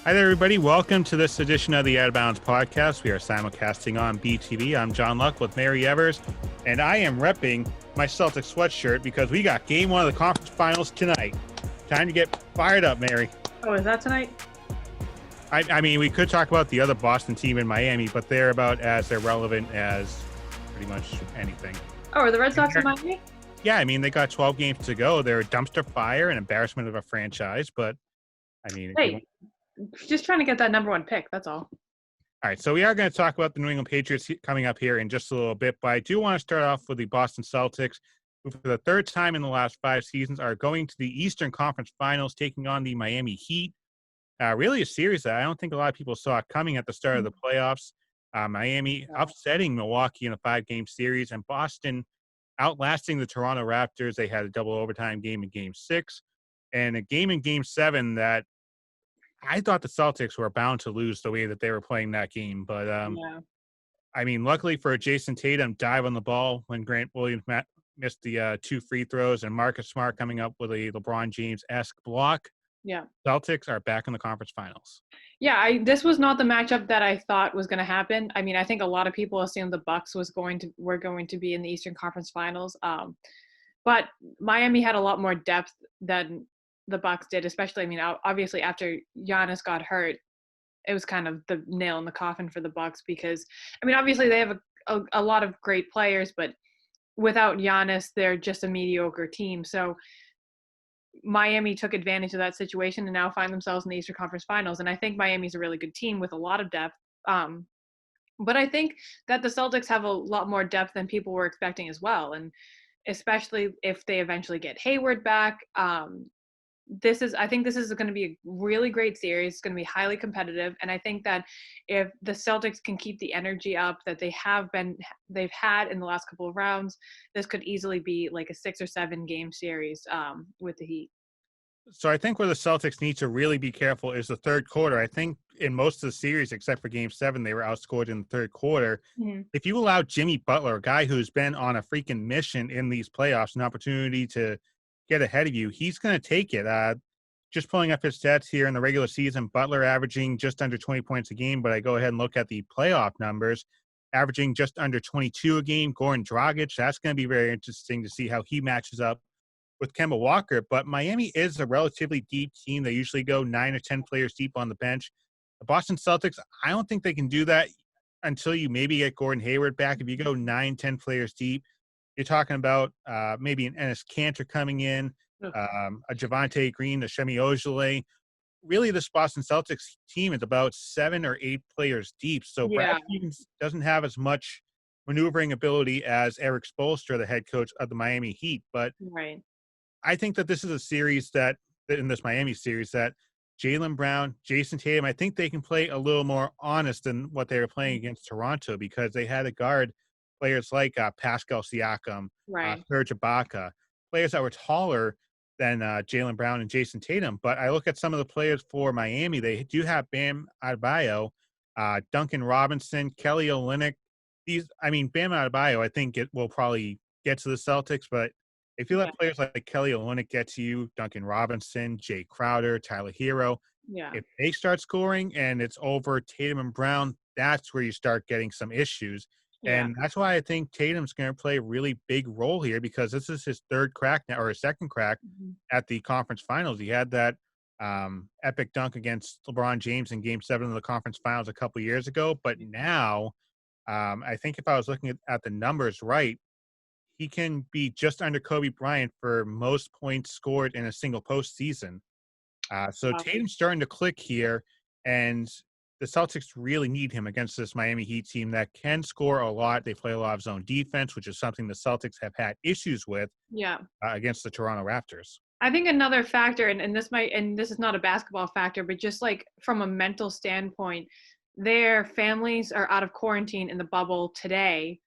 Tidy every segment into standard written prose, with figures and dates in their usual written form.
Hi there, everybody. Welcome to this edition of the Out of Bounds podcast. We are simulcasting on BTV. I'm John Luck with Mary Evers, and I am repping my Celtics sweatshirt because we got game one of the conference finals tonight. Time to get fired up, Mary. Oh, is that tonight? I mean, we could talk about the other Boston team in Miami, but they're about as irrelevant as pretty much anything. Oh, are the Red Sox in Miami? Yeah, I mean, they got 12 games to go. They're a dumpster fire, an embarrassment of a franchise, but I mean... Hey, just trying to get that number one pick, that's all. All right, so we are going to talk about the New England Patriots coming up here in just a little bit, but I do want to start off with the Boston Celtics, who for the third time in the last 5 seasons are going to the Eastern Conference Finals, taking on the Miami Heat. Really a series that I don't think a lot of people saw coming at the start of the playoffs. Miami upsetting Milwaukee in a 5-game series, and Boston outlasting the Toronto Raptors. They had a double overtime game in Game 6, and a game in Game 7 that I thought the Celtics were bound to lose the way that they were playing that game. But, I mean, luckily for Jason Tatum, dive on the ball when Grant Williams missed the 2 free throws, and Marcus Smart coming up with a LeBron James-esque block. Yeah. Celtics are back in the conference finals. Yeah, this was not the matchup that I thought was going to happen. I mean, I think a lot of people assumed the Bucks were going to be in the Eastern Conference Finals. But Miami had a lot more depth than the Bucks did, especially, I mean, obviously after Giannis got hurt, it was kind of the nail in the coffin for the Bucks because, I mean, obviously they have a lot of great players, but without Giannis, they're just a mediocre team. So Miami took advantage of that situation and now find themselves in the Eastern Conference Finals. And I think Miami's a really good team with a lot of depth. But I think that the Celtics have a lot more depth than people were expecting as well. And especially if they eventually get Hayward back, I think this is going to be a really great series. It's going to be highly competitive. And I think that if the Celtics can keep the energy up that they've had in the last couple of rounds, this could easily be like a 6 or 7 game series with the Heat. So I think where the Celtics need to really be careful is the third quarter. I think in most of the series, except for Game 7, they were outscored in the third quarter. Mm-hmm. If you allow Jimmy Butler, a guy who's been on a freaking mission in these playoffs, an opportunity to get ahead of you, he's going to take it. Just pulling up his stats here in the regular season, Butler averaging just under 20 points a game, but I go ahead and look at the playoff numbers, averaging just under 22 a game. Goran Dragic, that's going to be very interesting to see how he matches up with Kemba Walker. But Miami is a relatively deep team. They usually go 9 or 10 players deep on the bench. The Boston Celtics, I don't think they can do that until you maybe get Gordon Hayward back. If you go 9, 10 players deep, you're talking about maybe an Enes Kanter coming in, a Javonte Green, a Shemi Ojeleye. Really, this Boston Celtics team is about 7 or 8 players deep. So Brad Stevens doesn't have as much maneuvering ability as Eric Spoelstra, the head coach of the Miami Heat. But I think that this is a series that, in this Miami series, that Jaylen Brown, Jason Tatum, I think they can play a little more honest than what they were playing against Toronto because they had to guard players like Pascal Siakam, Serge Ibaka, players that were taller than Jaylen Brown and Jason Tatum. But I look at some of the players for Miami. They do have Bam Adebayo, Duncan Robinson, Kelly Olynyk. Bam Adebayo, I think it will probably get to the Celtics. But if you let players like Kelly Olynyk get to you, Duncan Robinson, Jay Crowder, Tyler Hero, if they start scoring and it's over Tatum and Brown, that's where you start getting some issues. And that's why I think Tatum's going to play a really big role here because this is his third crack now, or his second crack at the conference finals. He had that epic dunk against LeBron James in Game 7 of the conference finals a couple years ago. But now I think if I was looking at the numbers right, he can be just under Kobe Bryant for most points scored in a single postseason. So Tatum's starting to click here, and the Celtics really need him against this Miami Heat team that can score a lot. They play a lot of zone defense, which is something the Celtics have had issues with against the Toronto Raptors. I think another factor, and this is not a basketball factor, but just like from a mental standpoint, their families are out of quarantine in the bubble today,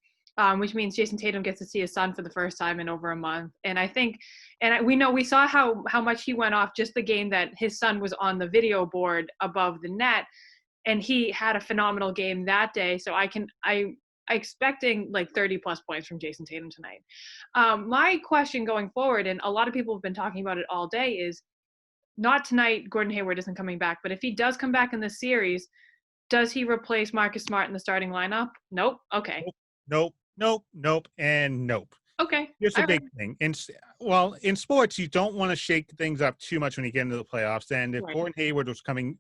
which means Jason Tatum gets to see his son for the first time in over a month. And I think, we saw how much he went off just the game that his son was on the video board above the net. And he had a phenomenal game that day. So I'm expecting like 30 plus points from Jason Tatum tonight. My question going forward, and a lot of people have been talking about it all day, is not tonight, Gordon Hayward isn't coming back, but if he does come back in this series, does he replace Marcus Smart in the starting lineup? Nope. Okay. Nope, nope, nope, and nope. Okay. Here's the All big right. thing. In sports, you don't want to shake things up too much when you get into the playoffs. And if Right. Gordon Hayward was coming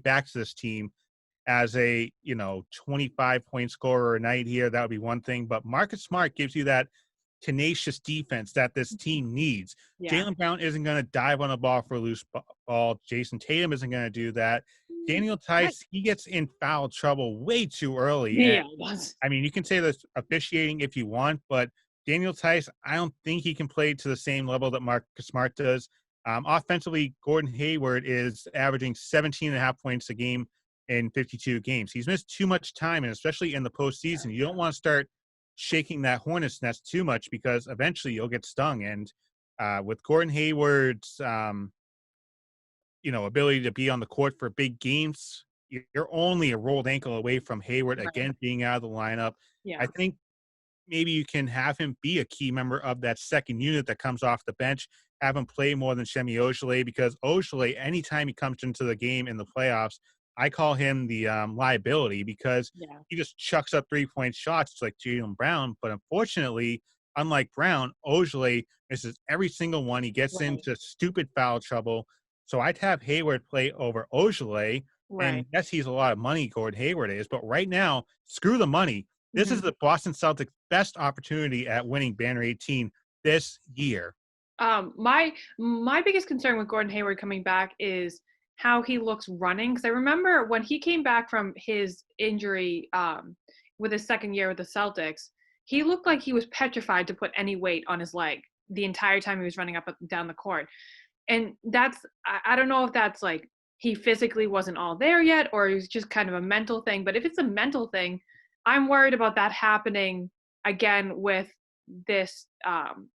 back to this team as a 25-point scorer a night here, that would be one thing. But Marcus Smart gives you that tenacious defense that this team needs. Yeah. Jaylen Brown isn't going to dive on a ball for a loose ball. Jason Tatum isn't going to do that. Daniel Tice, he gets in foul trouble way too early. Yeah. And I mean, you can say this officiating if you want, but Daniel Tice, I don't think he can play to the same level that Marcus Smart does. Offensively, Gordon Hayward is averaging 17.5 points a game in 52 games. He's missed too much time, and especially in the postseason, you don't want to start shaking that hornet's nest too much because eventually you'll get stung. And with Gordon Hayward's, ability to be on the court for big games, you're only a rolled ankle away from Hayward again being out of the lineup. Yeah. I think maybe you can have him be a key member of that second unit that comes off the bench, have him play more than Semi Ojeleye, because Ojeleye, anytime he comes into the game in the playoffs, I call him the liability because he just chucks up 3-point shots like Jaylen Brown. But unfortunately, unlike Brown, Ojeleye misses every single one. He gets into stupid foul trouble. So I'd have Hayward play over Ojeleye. And yes, he's a lot of money, Gordon Hayward is. But right now, screw the money. This is the Boston Celtics' best opportunity at winning Banner 18 this year. My biggest concern with Gordon Hayward coming back is how he looks running. Because I remember when he came back from his injury with his second year with the Celtics, he looked like he was petrified to put any weight on his leg the entire time he was running up and down the court. And I don't know if that's like he physically wasn't all there yet or it was just kind of a mental thing. But if it's a mental thing, I'm worried about that happening again with this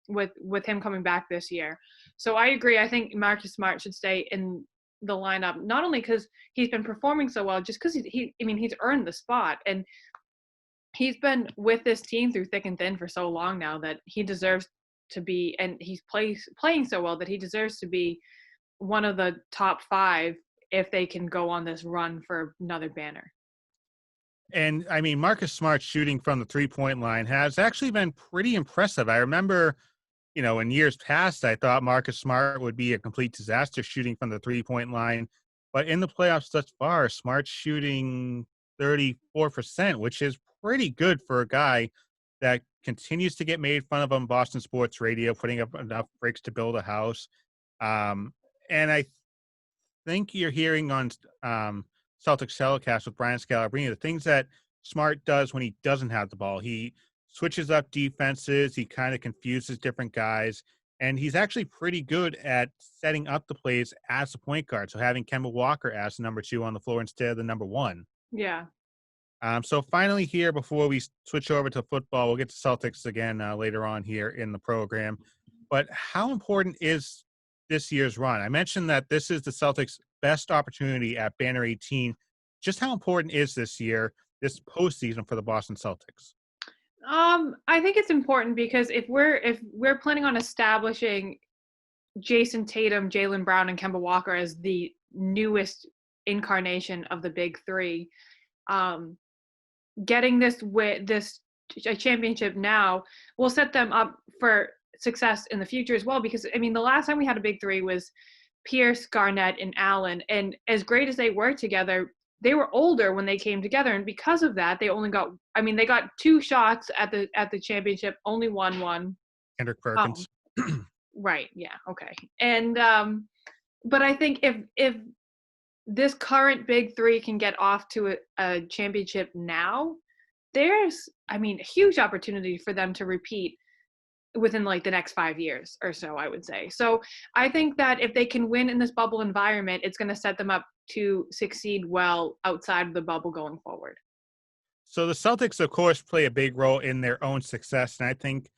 with him coming back this year. So I agree. I think Marcus Smart should stay in the lineup, not only because he's been performing so well, just because he's earned the spot, and he's been with this team through thick and thin for so long now that he deserves to be, and he's playing so well that he deserves to be one of the top 5 if they can go on this run for another banner. And I mean, Marcus Smart shooting from the 3-point line has actually been pretty impressive. I remember, in years past, I thought Marcus Smart would be a complete disaster shooting from the 3-point line. But in the playoffs thus far, Smart's shooting 34%, which is pretty good for a guy that continues to get made fun of on Boston sports radio, putting up enough bricks to build a house. And I think you're hearing on Celtics telecast with Brian Scalabrine, the things that Smart does when he doesn't have the ball. He switches up defenses. He kind of confuses different guys. And he's actually pretty good at setting up the plays as a point guard. So having Kemba Walker as the number 2 on the floor instead of the number 1. Yeah. So finally here, before we switch over to football, we'll get to Celtics again later on here in the program. But how important is this year's run? I mentioned that this is the Celtics' best opportunity at Banner 18. Just how important is this this postseason for the Boston Celtics? I think it's important because if we're planning on establishing Jason Tatum, Jaylen Brown, and Kemba Walker as the newest incarnation of the big 3, getting this championship now will set them up for success in the future as well. Because I mean, the last time we had a big 3 was Pierce, Garnett, and Allen, and as great as they were together, they were older when they came together, and because of that, they got 2 shots at the championship, only won one. Kendrick Perkins. Right. Yeah. Okay. And but I think if this current big 3 can get off to a championship now, there's a huge opportunity for them to repeat within like the next 5 years or so, I would say. So I think that if they can win in this bubble environment, it's going to set them up to succeed well outside of the bubble going forward. So the Celtics, of course, play a big role in their own success. And I think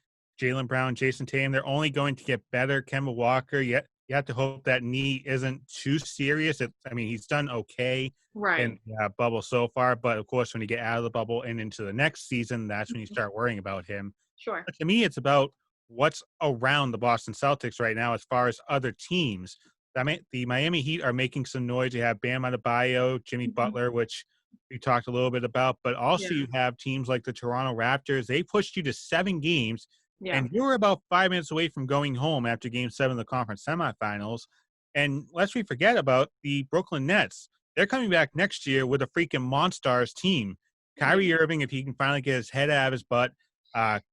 Jaylen Brown, Jason Tatum, they're only going to get better. Kemba Walker, you have to hope that knee isn't too serious. He's done okay in the bubble so far. But, of course, when you get out of the bubble and into the next season, that's when you start worrying about him. Sure. But to me, it's about what's around the Boston Celtics right now as far as other teams. the Miami Heat are making some noise. You have Bam Adebayo, Jimmy Butler, which we talked a little bit about, but also Yeah. you have teams like the Toronto Raptors. They pushed you to 7 games, Yeah. and you were about 5 minutes away from going home after Game 7 of the conference semifinals. And lest we forget about the Brooklyn Nets. They're coming back next year with a freaking Monstars team. Kyrie Irving, if he can finally get his head out of his butt.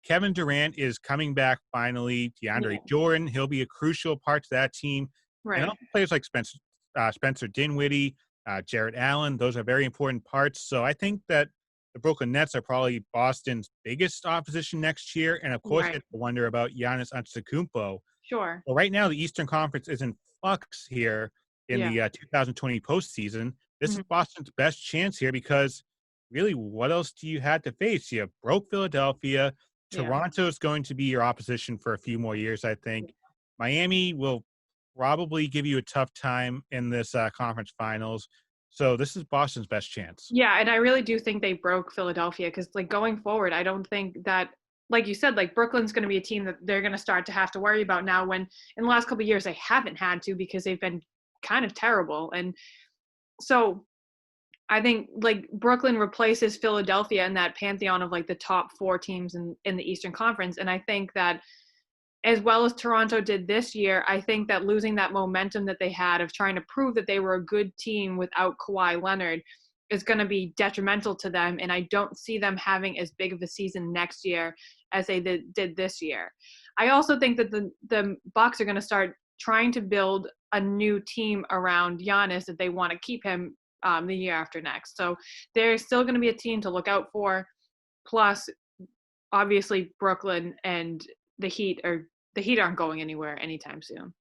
Kevin Durant is coming back finally. DeAndre Jordan, he'll be a crucial part to that team. And Right. also players like Spencer Dinwiddie, Jarrett Allen, those are very important parts. So I think that the Brooklyn Nets are probably Boston's biggest opposition next year. And of course, you have to wonder about Giannis Antetokounmpo. Sure. Well, right now, the Eastern Conference is in flux here in the 2020 postseason. This is Boston's best chance here because really, what else do you have to face? You have broke Philadelphia. Toronto is going to be your opposition for a few more years, I think. Miami will probably give you a tough time in this conference finals. So this is Boston's best chance. Yeah, and I really do think they broke Philadelphia because, like, going forward, I don't think that, like you said, like, Brooklyn's going to be a team that they're going to start to have to worry about now when in the last couple of years they haven't had to because they've been kind of terrible. And so I think, like, Brooklyn replaces Philadelphia in that pantheon of, like, the top 4 teams in the Eastern Conference. And I think that as well as Toronto did this year, I think that losing that momentum that they had of trying to prove that they were a good team without Kawhi Leonard is going to be detrimental to them. And I don't see them having as big of a season next year as they did this year. I also think that the Bucks are going to start trying to build a new team around Giannis if they want to keep him the year after next. So they're still going to be a team to look out for. Plus, obviously, Brooklyn and the Heat aren't going anywhere anytime soon.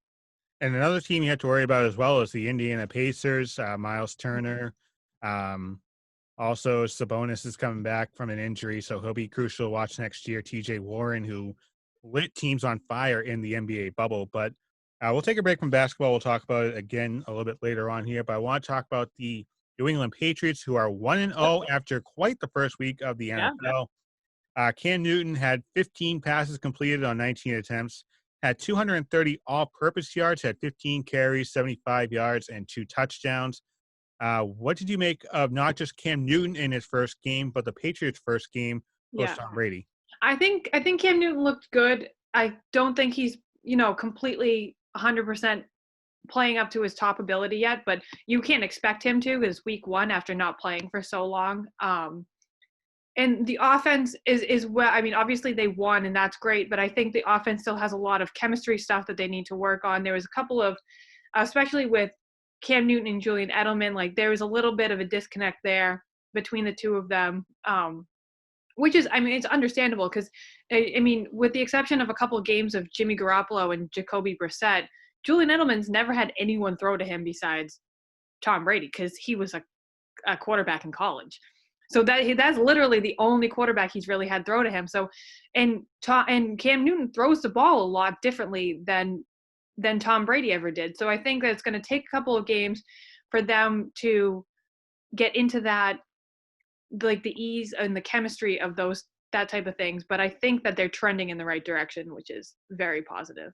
And another team you have to worry about as well is the Indiana Pacers. Miles Turner. Also, Sabonis is coming back from an injury, so he'll be crucial to watch next year. TJ Warren, who lit teams on fire in the NBA bubble. But we'll take a break from basketball. We'll talk about it again a little bit later on here. But I want to talk about the New England Patriots, who are 1-0 after quite the first week of the NFL. Cam Newton had 15 passes completed on 19 attempts, had 230 all-purpose yards, had 15 carries, 75 yards, and 2 touchdowns. What did you make of not just Cam Newton in his first game, but the Patriots' first game post Tom Brady? I think Cam Newton looked good. I don't think he's, completely 100% playing up to his top ability yet, but you can't expect him to because week 1 after not playing for so long. And the offense is well, I mean, obviously they won and that's great, but I think the offense still has a lot of chemistry stuff that they need to work on. There was a couple of, especially with Cam Newton and Julian Edelman, like there was a little bit of a disconnect there between the two of them, which is, I mean, it's understandable because, I mean, with the exception of a couple of games of Jimmy Garoppolo and Jacoby Brissett, Julian Edelman's never had anyone throw to him besides Tom Brady because he was a quarterback in college. So that's literally the only quarterback he's really had throw to him. So, and Cam Newton throws the ball a lot differently than Tom Brady ever did. So I think that it's going to take a couple of games for them to get into that, like the ease and the chemistry of that type of things. But I think that they're trending in the right direction, which is very positive.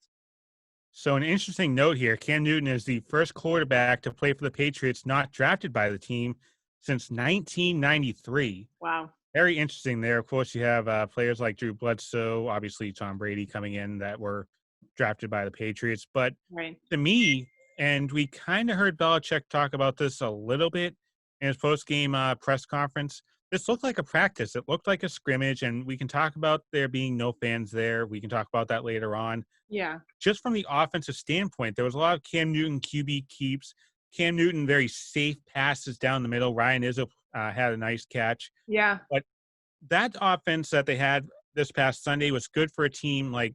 So an interesting note here, Cam Newton is the first quarterback to play for the Patriots not drafted by the team since 1993. Wow. Very interesting there. Of course, you have players like Drew Bledsoe, obviously Tom Brady coming in that were drafted by the Patriots. But to me, and we kind of heard Belichick talk about this a little bit in his post-game press conference, this looked like a practice. It looked like a scrimmage, and we can talk about there being no fans there. We can talk about that later on. Yeah. Just from the offensive standpoint, there was a lot of Cam Newton QB keeps. Cam Newton, very safe passes down the middle. Ryan Izzo had a nice catch. Yeah. But that offense that they had this past Sunday was good for a team like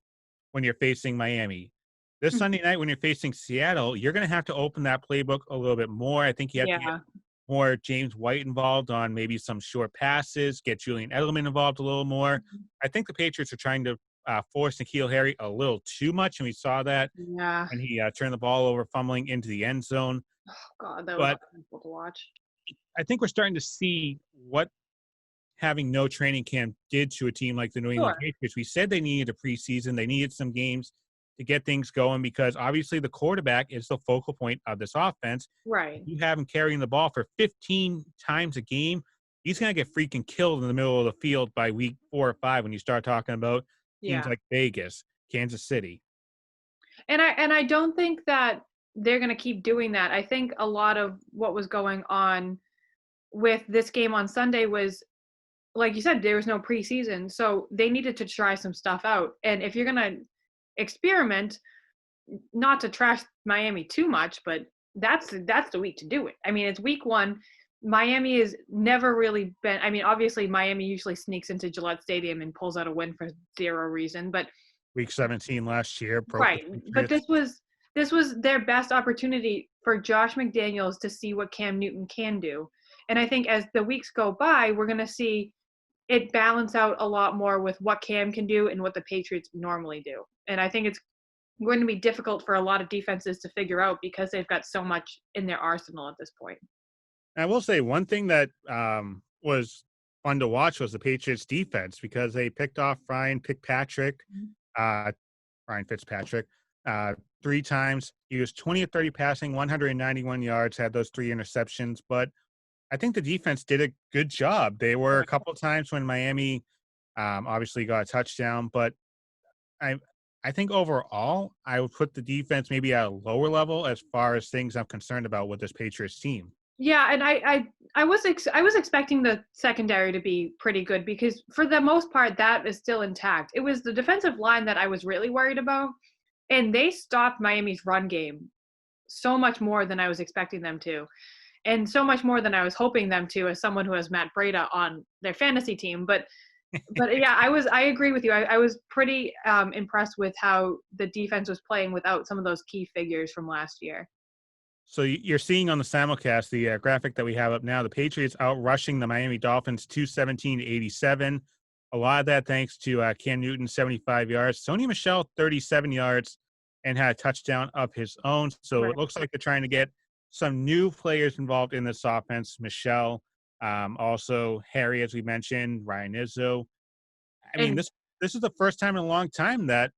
when you're facing Miami. This Sunday night, when you're facing Seattle, you're going to have to open that playbook a little bit more. I think you have to get more James White involved on maybe some short passes, get Julian Edelman involved a little more. I think the Patriots are trying to force N'Keal Harry a little too much, and we saw that. Yeah. And he turned the ball over, fumbling into the end zone. Oh, God, that was painful to watch. I think we're starting to see what having no training camp did to a team like the New England Patriots. We said they needed a preseason. They needed some games to get things going because obviously the quarterback is the focal point of this offense. Right. If you have him carrying the ball for 15 times a game, he's going to get freaking killed in the middle of the field by week 4 or 5 when you start talking about teams Yeah. like Vegas, Kansas City. And I don't think that they're going to keep doing that. I think a lot of what was going on with this game on Sunday was, like you said, there was no preseason, so they needed to try some stuff out. And if you're going to experiment, not to trash Miami too much, but that's the week to do it. I mean, it's week 1. Miami has never really been, I mean, obviously Miami usually sneaks into Gillette Stadium and pulls out a win for zero reason, but Week 17 last year. right. But this was their best opportunity for Josh McDaniels to see what Cam Newton can do. And I think as the weeks go by, we're going to see it balance out a lot more with what Cam can do and what the Patriots normally do. And I think it's going to be difficult for a lot of defenses to figure out because they've got so much in their arsenal at this point. I will say one thing that was fun to watch was the Patriots defense because they picked off Ryan Fitzpatrick 3 times. He was 20 of 30 passing, 191 yards, had those 3 interceptions. But I think the defense did a good job. They were a couple times when Miami obviously got a touchdown. But I think overall, I would put the defense maybe at a lower level as far as things I'm concerned about with this Patriots team. Yeah, and I was expecting the secondary to be pretty good because for the most part that is still intact. It was the defensive line that I was really worried about, and they stopped Miami's run game so much more than I was expecting them to, and so much more than I was hoping them to as someone who has Matt Breida on their fantasy team. But yeah, I agree with you. I was pretty impressed with how the defense was playing without some of those key figures from last year. So you're seeing on the simulcast, the graphic that we have up now, the Patriots outrushing the Miami Dolphins 217-87. A lot of that thanks to Cam Newton, 75 yards. Sony Michel, 37 yards, and had a touchdown of his own. So It looks like they're trying to get some new players involved in this offense. Michel, also Harry, as we mentioned, Ryan Izzo. I mean, this is the first time in a long time that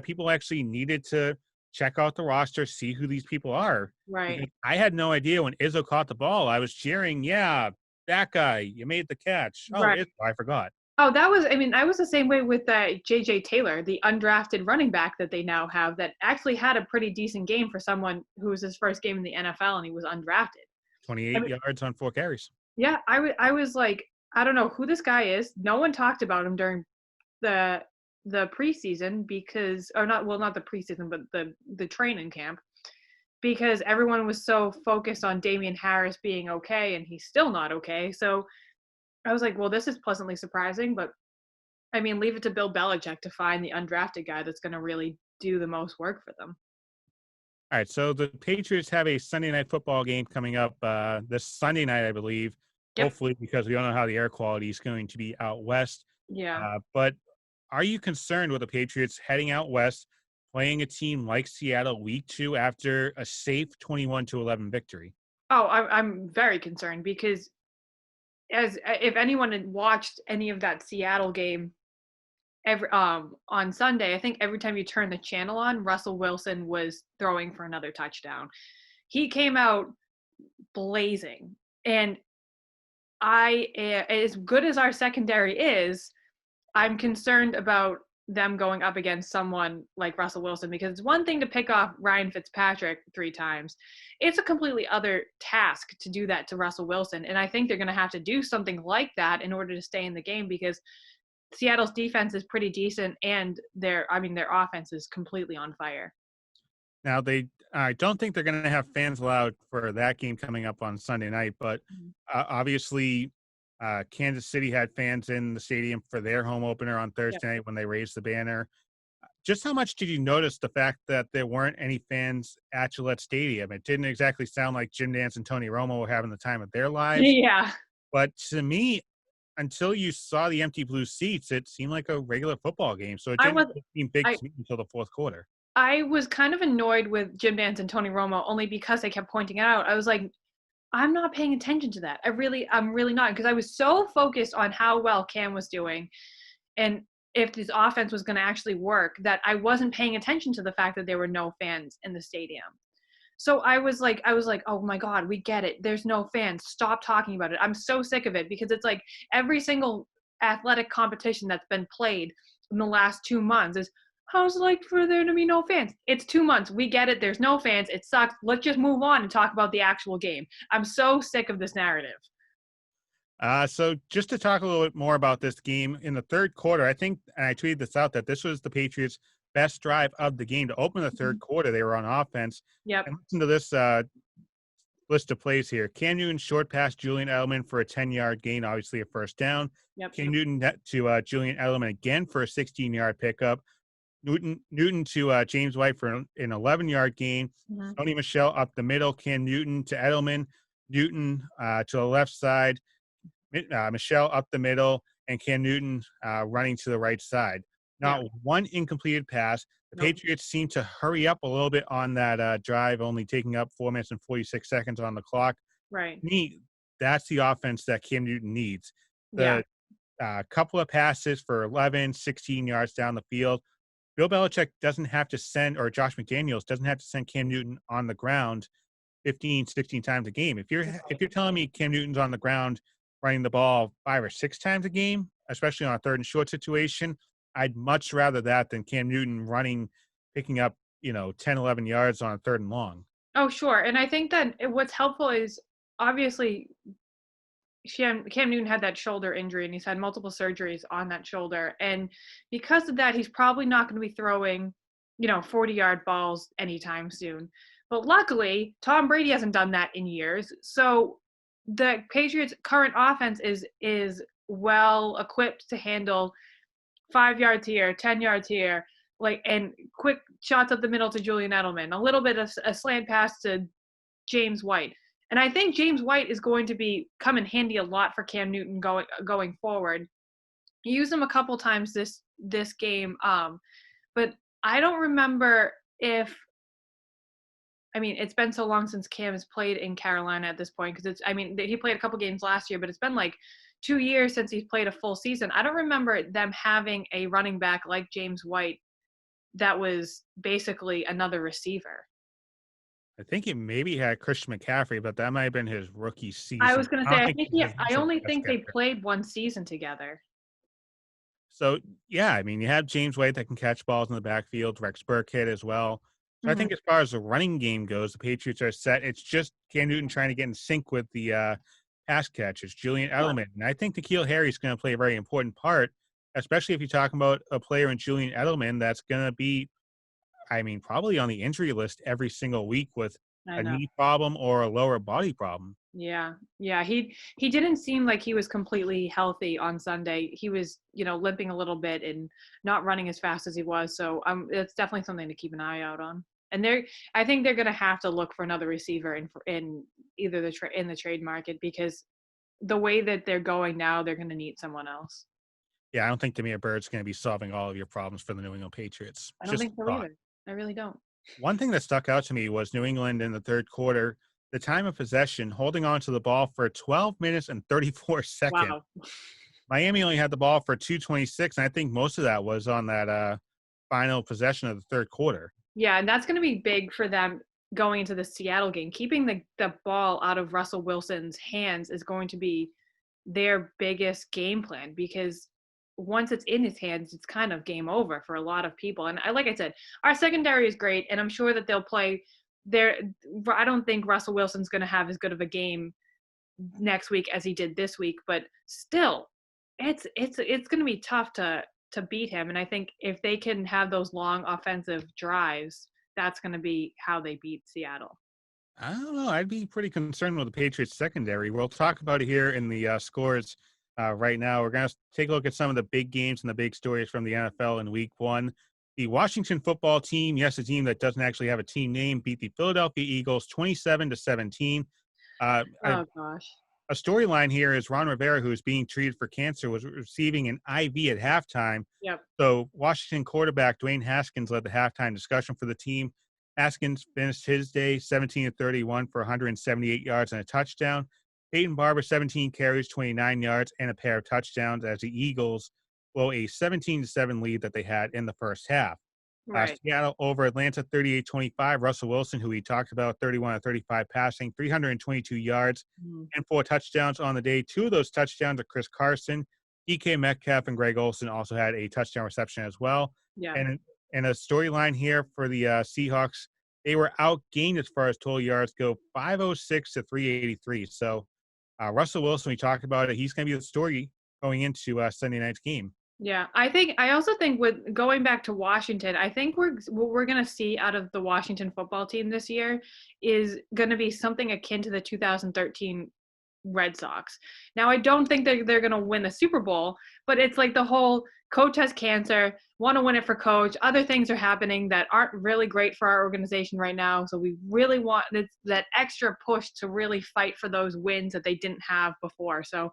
people actually needed to check out the roster, see who these people are. Right. Because I had no idea when Izzo caught the ball. I was cheering, yeah, that guy, you made the catch. Oh, right. Izzo, I forgot. Oh, I was the same way with J.J. Taylor, the undrafted running back that they now have that actually had a pretty decent game for someone who was his first game in the NFL and he was undrafted. 28 yards on 4 carries. Yeah, I was like, I don't know who this guy is. No one talked about him during the preseason because, or not the preseason, but the training camp, because everyone was so focused on Damian Harris being okay and he's still not okay. So I was like, well, this is pleasantly surprising, but I mean, leave it to Bill Belichick to find the undrafted guy that's going to really do the most work for them. All right, so the Patriots have a Sunday night football game coming up this Sunday night, I believe. Yep. Hopefully, because we don't know how the air quality is going to be out west. Yeah. But are you concerned with the Patriots heading out west, playing a team like Seattle week 2 after a safe 21-11 victory? Oh, I'm very concerned because if anyone had watched any of that Seattle game on Sunday, I think every time you turn the channel on, Russell Wilson was throwing for another touchdown. He came out blazing, and as good as our secondary is, I'm concerned about them going up against someone like Russell Wilson, because it's one thing to pick off Ryan Fitzpatrick 3 times. It's a completely other task to do that to Russell Wilson. And I think they're going to have to do something like that in order to stay in the game, because Seattle's defense is pretty decent and their offense is completely on fire. Now, I don't think they're going to have fans allowed for that game coming up on Sunday night, but obviously Kansas City had fans in the stadium for their home opener on Thursday night when they raised the banner. Just how much did you notice the fact that there weren't any fans at Gillette Stadium? It didn't exactly sound like Jim Nantz and Tony Romo were having the time of their lives. Yeah. But to me, until you saw the empty blue seats, it seemed like a regular football game. So it didn't seem big to me until the fourth quarter. I was kind of annoyed with Jim Nantz and Tony Romo only because they kept pointing it out. I was like, I'm not paying attention to that. I'm really not, because I was so focused on how well Cam was doing. And if this offense was going to actually work, that I wasn't paying attention to the fact that there were no fans in the stadium. So I was like, oh my God, we get it. There's no fans. Stop talking about it. I'm so sick of it, because it's like every single athletic competition that's been played in the last 2 months is, how's it like for there to be no fans? It's 2 months. We get it. There's no fans. It sucks. Let's just move on and talk about the actual game. I'm so sick of this narrative. So just to talk a little bit more about this game in the third quarter, I think, and I tweeted this out, that this was the Patriots' best drive of the game to open the third quarter. They were on offense. Yep. And listen to this list of plays here. Cam Newton short pass Julian Edelman for a 10-yard gain, obviously a first down. Yep. Cam Newton to Julian Edelman again for a 16-yard pickup. Newton to James White for an 11-yard gain. Tony Michel up the middle. Cam Newton to Edelman. Newton to the left side. Michel up the middle, and Cam Newton running to the right side. Not one incompleted pass. The Patriots seem to hurry up a little bit on that drive, only taking up 4 minutes and 46 seconds on the clock. Right. That's the offense that Cam Newton needs. The couple of passes for 11, 16 yards down the field. Bill Belichick doesn't have to send, or Josh McDaniels doesn't have to send Cam Newton on the ground 15, 16 times a game. If you're telling me Cam Newton's on the ground running the ball 5 or 6 times a game, especially on a third and short situation, I'd much rather that than Cam Newton picking up, 10, 11 yards on a third and long. Oh, sure. And I think that what's helpful is, obviously, Cam Newton had that shoulder injury, and he's had multiple surgeries on that shoulder. And because of that, he's probably not going to be throwing, 40-yard balls anytime soon. But luckily, Tom Brady hasn't done that in years. So the Patriots' current offense is well equipped to handle 5 yards here, 10 yards here, and quick shots up the middle to Julian Edelman, a little bit of a slant pass to James White. And I think James White is going to come in handy a lot for Cam Newton going forward. He used him a couple times this game, but I don't remember it's been so long since Cam has played in Carolina at this point, because he played a couple games last year, but it's been like 2 years since he's played a full season. I don't remember them having a running back like James White that was basically another receiver. I think he maybe had Christian McCaffrey, but that might have been his rookie season. I was going to say, I only think they played one season together. So, yeah, you have James White that can catch balls in the backfield, Rex Burkhead as well. So I think as far as the running game goes, the Patriots are set. It's just Cam Newton trying to get in sync with the pass catchers, Julian Edelman. And I think N'Keal Harry is going to play a very important part, especially if you're talking about a player in Julian Edelman that's going to be, probably on the injury list every single week with a knee problem or a lower body problem. Yeah. He didn't seem like he was completely healthy on Sunday. He was, limping a little bit and not running as fast as he was. So it's definitely something to keep an eye out on. And I think they're going to have to look for another receiver in either in the trade market, because the way that they're going now, they're going to need someone else. Yeah, I don't think Damiere Byrd's going to be solving all of your problems for the New England Patriots. I don't think so either. I really don't. One thing that stuck out to me was New England in the third quarter, the time of possession, holding on to the ball for 12 minutes and 34 seconds. Wow. Miami only had the ball for 2:26, and I think most of that was on that final possession of the third quarter. Yeah, and that's going to be big for them going into the Seattle game. Keeping the ball out of Russell Wilson's hands is going to be their biggest game plan, because once it's in his hands, it's kind of game over for a lot of people. And like I said, our secondary is great, and I'm sure that they'll play there. I don't think Russell Wilson's going to have as good of a game next week as he did this week, but still, it's going to be tough to beat him. And I think if they can have those long offensive drives, that's going to be how they beat Seattle. I don't know. I'd be pretty concerned with the Patriots secondary. We'll talk about it here in the scores right now. We're going to take a look at some of the big games and the big stories from the NFL in week 1. The Washington football team, yes, a team that doesn't actually have a team name, beat the Philadelphia Eagles 27-17. Oh, gosh. A storyline here is Ron Rivera, who is being treated for cancer, was receiving an IV at halftime. Yep. So Washington quarterback Dwayne Haskins led the halftime discussion for the team. Haskins finished his day 17-31 for 178 yards and a touchdown. Peyton Barber, 17 carries, 29 yards, and a pair of touchdowns as the Eagles blow a 17-7 lead that they had in the first half. Right. Seattle over Atlanta 38-25. Russell Wilson, who we talked about, 31 of 35 passing, 322 yards, Mhm. and 4 touchdowns on the day. 2 of those touchdowns are Chris Carson. DK Metcalf and Greg Olsen also had a touchdown reception as well. Yeah. And a storyline here for the Seahawks, they were outgained as far as total yards go, 506 to 383. So Russell Wilson, we talked about it. He's going to be the story going into Sunday night's game. Yeah, I also think with going back to Washington, I think what we're going to see out of the Washington football team this year is going to be something akin to the 2013 Red Sox. Now, I don't think they're going to win the Super Bowl, but it's like the whole coach has cancer, want to win it for coach. Other things are happening that aren't really great for our organization right now. So we really want that extra push to really fight for those wins that they didn't have before. So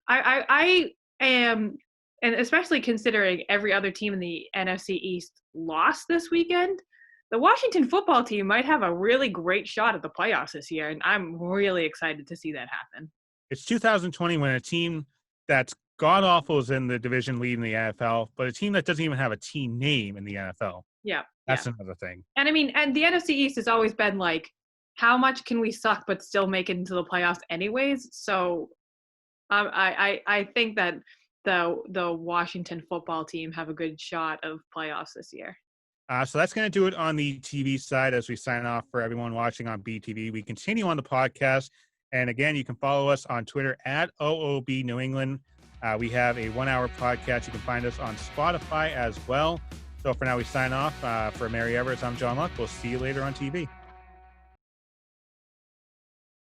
I am, and especially considering every other team in the NFC East lost this weekend, the Washington football team might have a really great shot at the playoffs this year, and I'm really excited to see that happen. It's 2020 when a team that's god-awful is in the division lead in the NFL, but a team that doesn't even have a team name in the NFL. Yeah. That's another thing. And I mean, and the NFC East has always been like, how much can we suck but still make it into the playoffs anyways? So I think that the Washington football team have a good shot of playoffs this year. So that's going to do it on the TV side as we sign off for everyone watching on BTV. We continue on the podcast. And again, you can follow us on Twitter at OOB New England. We have a 1-hour podcast. You can find us on Spotify as well. So for now, we sign off. For Mary Evers, I'm John Luck. We'll see you later on TV.